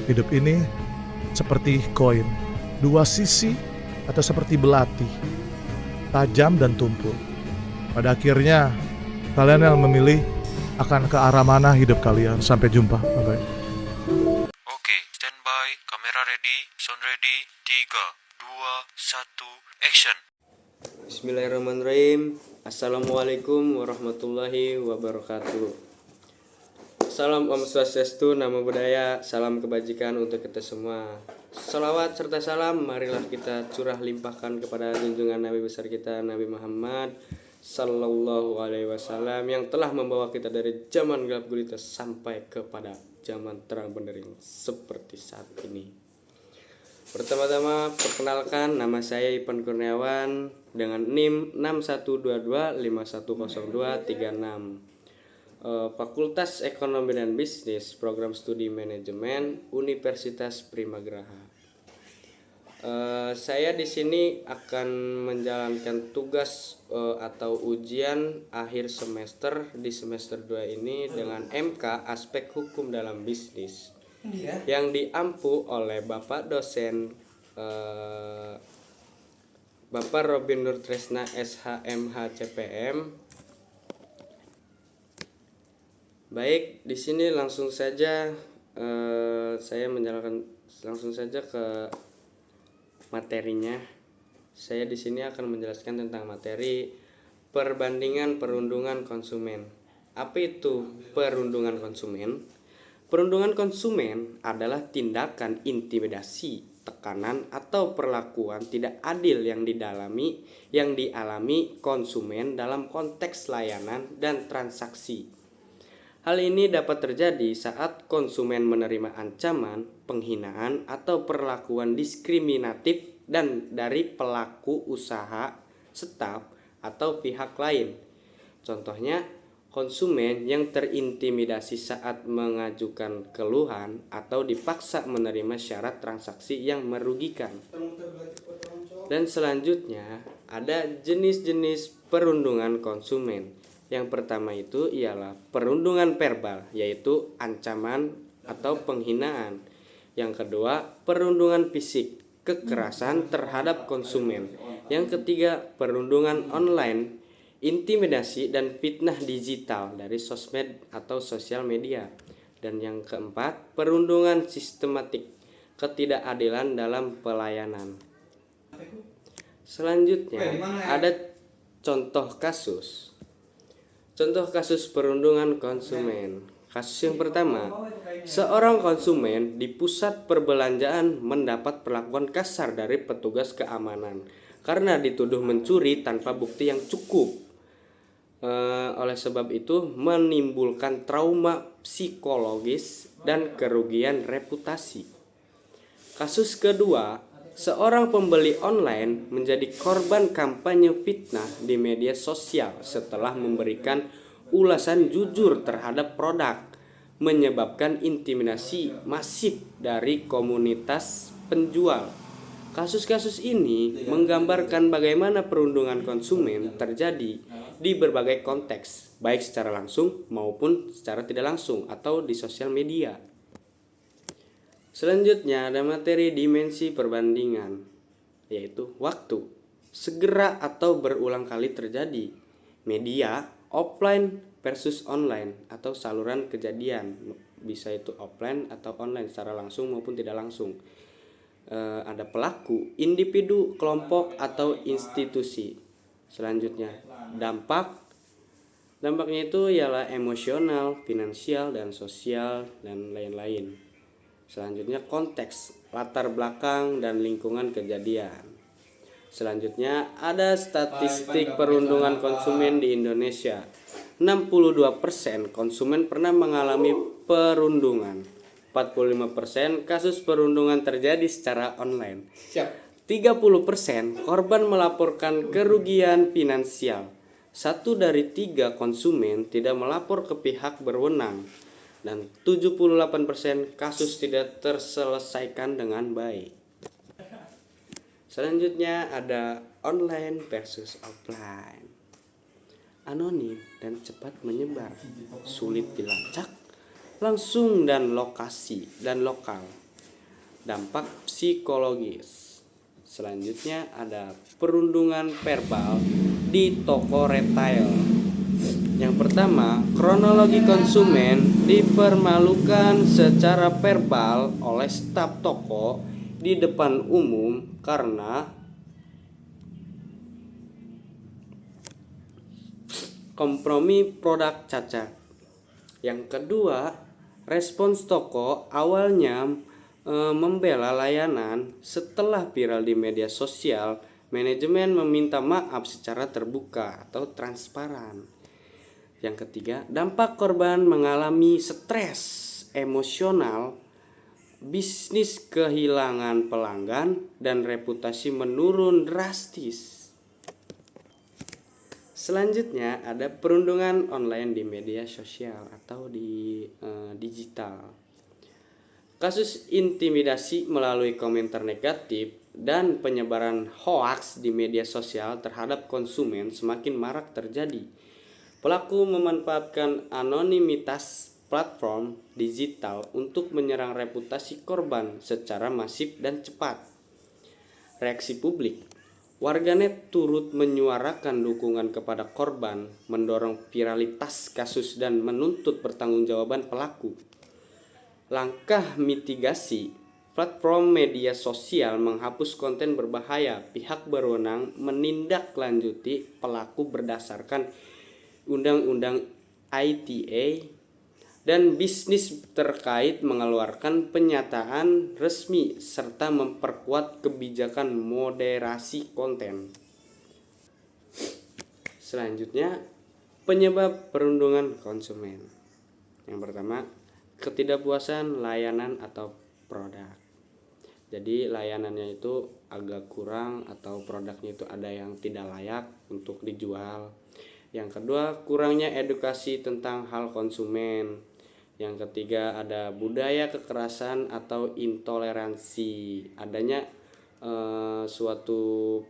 Hidup ini seperti koin, dua sisi atau seperti belati, tajam dan tumpul. Pada akhirnya, kalian yang memilih akan ke arah mana hidup kalian. Sampai jumpa. Bye-bye. Oke, standby, kamera ready, sound ready, 3, 2, 1, action. Bismillahirrahmanirrahim. Assalamualaikum warahmatullahi wabarakatuh. Salam Om Swastiastu, Namo Buddhaya, salam kebajikan untuk kita semua. Salawat serta salam marilah kita curah limpahkan kepada junjungan Nabi besar kita Nabi Muhammad Sallallahu Alaihi Wasallam yang telah membawa kita dari zaman gelap gulita sampai kepada zaman terang benderang seperti saat ini. Pertama-tama perkenalkan, nama saya Ipan Kurniawan dengan NIM 6122510236. Fakultas Ekonomi dan Bisnis, Program Studi Manajemen, Universitas Primagraha. Saya di sini akan menjalankan tugas atau ujian akhir semester di semester 2 ini dengan MK Aspek Hukum dalam Bisnis yang diampu oleh Bapak dosen Bapak Robin Nur Tresna SHMH CPM. Baik, di sini langsung saja saya menjalankan langsung saja ke materinya. Saya di sini akan menjelaskan tentang materi perbandingan perundungan konsumen. Apa itu perundungan konsumen? Perundungan konsumen adalah tindakan intimidasi, tekanan atau perlakuan tidak adil yang dialami konsumen dalam konteks layanan dan transaksi. Hal ini dapat terjadi saat konsumen menerima ancaman, penghinaan, atau perlakuan diskriminatif dari pelaku usaha, staf, atau pihak lain. Contohnya, konsumen yang terintimidasi saat mengajukan keluhan atau dipaksa menerima syarat transaksi yang merugikan. Dan selanjutnya, ada jenis-jenis perundungan konsumen. Yang pertama itu ialah perundungan verbal, yaitu ancaman atau penghinaan. Yang kedua, perundungan fisik, kekerasan terhadap konsumen. Yang ketiga, perundungan online, intimidasi dan fitnah digital dari sosmed atau sosial media. Dan yang keempat, perundungan sistematik, ketidakadilan dalam pelayanan. Selanjutnya, ada contoh kasus. Contoh kasus perundungan konsumen. Kasus yang pertama, seorang konsumen di pusat perbelanjaan mendapat perlakuan kasar dari petugas keamanan karena dituduh mencuri tanpa bukti yang cukup. Oleh sebab itu menimbulkan trauma psikologis dan kerugian reputasi. Kasus kedua, seorang pembeli online menjadi korban kampanye fitnah di media sosial setelah memberikan ulasan jujur terhadap produk, menyebabkan intimidasi masif dari komunitas penjual. Kasus-kasus ini menggambarkan bagaimana perundungan konsumen terjadi di berbagai konteks, baik secara langsung maupun secara tidak langsung atau di sosial media. Selanjutnya ada materi dimensi perbandingan, yaitu waktu, segera atau berulang kali terjadi, media, offline versus online atau saluran kejadian, bisa itu offline atau online secara langsung maupun tidak langsung. Ada pelaku, individu, kelompok atau institusi. Selanjutnya dampaknya itu ialah emosional, finansial dan sosial dan lain-lain. Selanjutnya konteks, latar belakang dan lingkungan kejadian. Selanjutnya ada statistik perundungan konsumen di Indonesia. 62% konsumen pernah mengalami perundungan. 45% kasus perundungan terjadi secara online. 30% korban melaporkan kerugian finansial. 1 dari 3 konsumen tidak melapor ke pihak berwenang. Dan 78% kasus tidak terselesaikan dengan baik. Selanjutnya ada online versus offline. Anonim dan cepat menyebar, sulit dilacak, langsung dan lokal. dampak psikologis. Selanjutnya ada perundungan verbal di toko retail. Yang pertama, kronologi konsumen dipermalukan secara verbal oleh staf toko di depan umum karena kompromi produk cacat. Yang kedua, respons toko awalnya membela layanan. Setelah viral di media sosial, manajemen meminta maaf secara terbuka atau transparan. Yang ketiga, dampak korban mengalami stres emosional, bisnis kehilangan pelanggan, dan reputasi menurun drastis. Selanjutnya ada perundungan online di media sosial atau di digital. Kasus intimidasi melalui komentar negatif dan penyebaran hoaks di media sosial terhadap konsumen semakin marak terjadi. Pelaku memanfaatkan anonimitas platform digital untuk menyerang reputasi korban secara masif dan cepat. Reaksi publik. Warganet turut menyuarakan dukungan kepada korban, mendorong viralitas kasus dan menuntut pertanggungjawaban pelaku. Langkah mitigasi. Platform media sosial menghapus konten berbahaya. Pihak berwenang menindaklanjuti pelaku berdasarkan Undang-Undang ITE, dan bisnis terkait mengeluarkan pernyataan resmi serta memperkuat kebijakan moderasi konten. Selanjutnya, penyebab perundungan konsumen. Yang pertama, ketidakpuasan layanan atau produk. Jadi layanannya itu agak kurang atau produknya itu ada yang tidak layak untuk dijual. Yang kedua, kurangnya edukasi tentang hal konsumen. Yang ketiga, ada budaya kekerasan atau intoleransi. Adanya suatu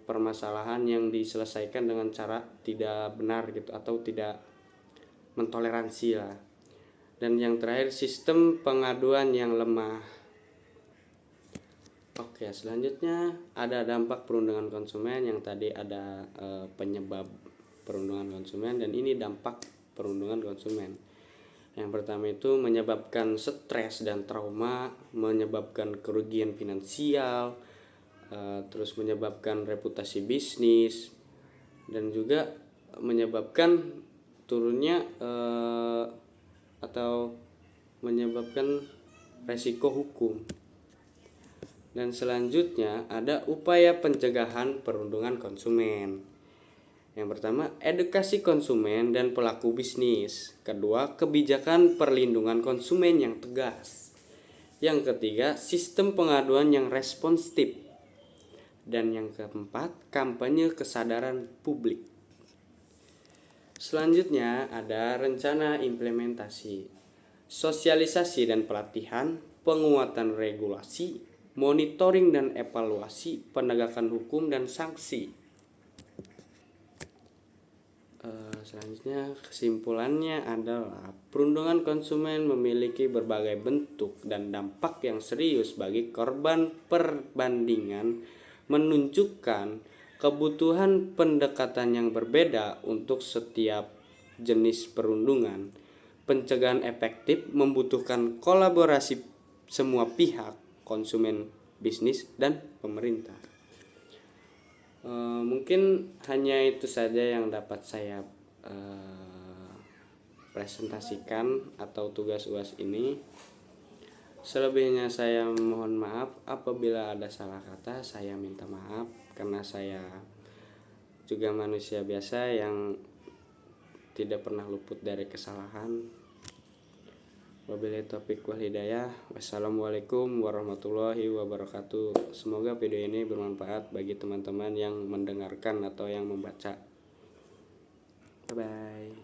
permasalahan yang diselesaikan dengan cara tidak benar gitu atau tidak mentoleransi lah. Dan yang terakhir, sistem pengaduan yang lemah. Oke, selanjutnya ada dampak perundungan konsumen. Yang tadi ada penyebab perundungan konsumen, dan ini dampak perundungan konsumen. Yang pertama itu menyebabkan stres dan trauma, menyebabkan kerugian finansial, terus menyebabkan reputasi bisnis, dan juga menyebabkan turunnya atau menyebabkan resiko hukum. Dan selanjutnya ada upaya pencegahan perundungan konsumen. Yang pertama, edukasi konsumen dan pelaku bisnis. Kedua, kebijakan perlindungan konsumen yang tegas. Yang ketiga, sistem pengaduan yang responsif. Dan yang keempat, kampanye kesadaran publik. Selanjutnya ada rencana implementasi, sosialisasi dan pelatihan, penguatan regulasi, monitoring dan evaluasi, penegakan hukum dan sanksi. Selanjutnya kesimpulannya adalah perundungan konsumen memiliki berbagai bentuk dan dampak yang serius bagi korban. Perbandingan menunjukkan kebutuhan pendekatan yang berbeda untuk setiap jenis perundungan. Pencegahan efektif membutuhkan kolaborasi semua pihak, konsumen, bisnis, dan pemerintah. Mungkin hanya itu saja yang dapat saya presentasikan atau tugas UAS ini. Selebihnya saya mohon maaf apabila ada salah kata. Saya minta maaf karena saya juga manusia biasa yang tidak pernah luput dari kesalahan. Wabillahi taufiq wal hidayah. Wassalamualaikum warahmatullahi wabarakatuh. Semoga video ini bermanfaat bagi teman-teman yang mendengarkan atau yang membaca. Bye bye.